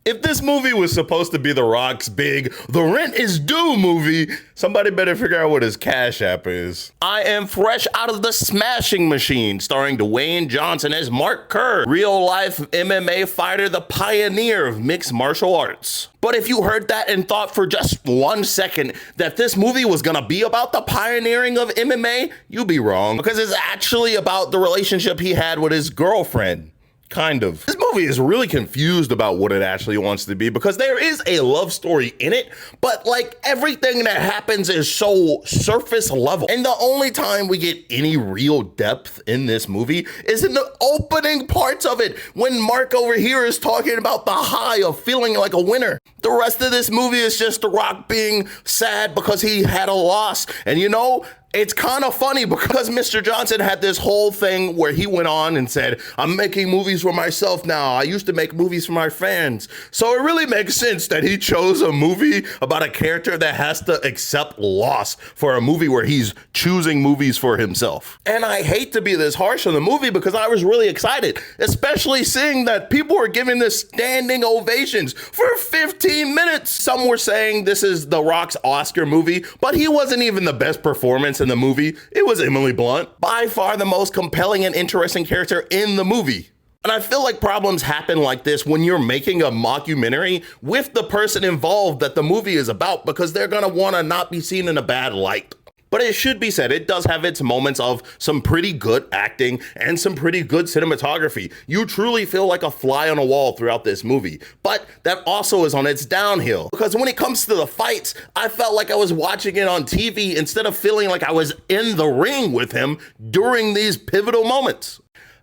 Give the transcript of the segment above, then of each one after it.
If this movie was supposed to be The Rock's big The Rent is Due movie, somebody better figure out what his Cash App is. I am fresh out of The Smashing Machine, starring Dwayne Johnson as Mark Kerr, real-life MMA fighter, the pioneer of mixed martial arts. But if you heard that and thought for just 1 second that this movie was gonna be about the pioneering of MMA, you'd be wrong, because it's actually about the relationship he had with his girlfriend. Kind of. This movie is really confused about what it actually wants to be because there is a love story in it, but like everything that happens is so surface level. And the only time we get any real depth in this movie is in the opening parts of it when Mark over here is talking about the high of feeling like a winner. The rest of this movie is just The Rock being sad because he had a loss. And you know, it's kind of funny because Mr. Johnson had this whole thing where he went on and said, I'm making movies for myself now. I used to make movies for my fans. So it really makes sense that he chose a movie about a character that has to accept loss for a movie where he's choosing movies for himself. And I hate to be this harsh on the movie because I was really excited, especially seeing that people were giving this standing ovations for 15 minutes. Some were saying this is The Rock's Oscar movie, but he wasn't even the best performance in the movie. It was Emily Blunt, by far the most compelling and interesting character in the movie. And I feel like problems happen like this when you're making a mockumentary with the person involved that the movie is about because they're gonna wanna not be seen in a bad light. But it should be said, it does have its moments of some pretty good acting and some pretty good cinematography. You truly feel like a fly on a wall throughout this movie. But that also is on its downhill. Because when it comes to the fights, I felt like I was watching it on TV instead of feeling like I was in the ring with him during these pivotal moments.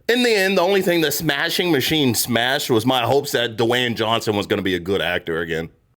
In the end, the only thing the Smashing Machine smashed was my hopes that Dwayne Johnson was going to be a good actor again.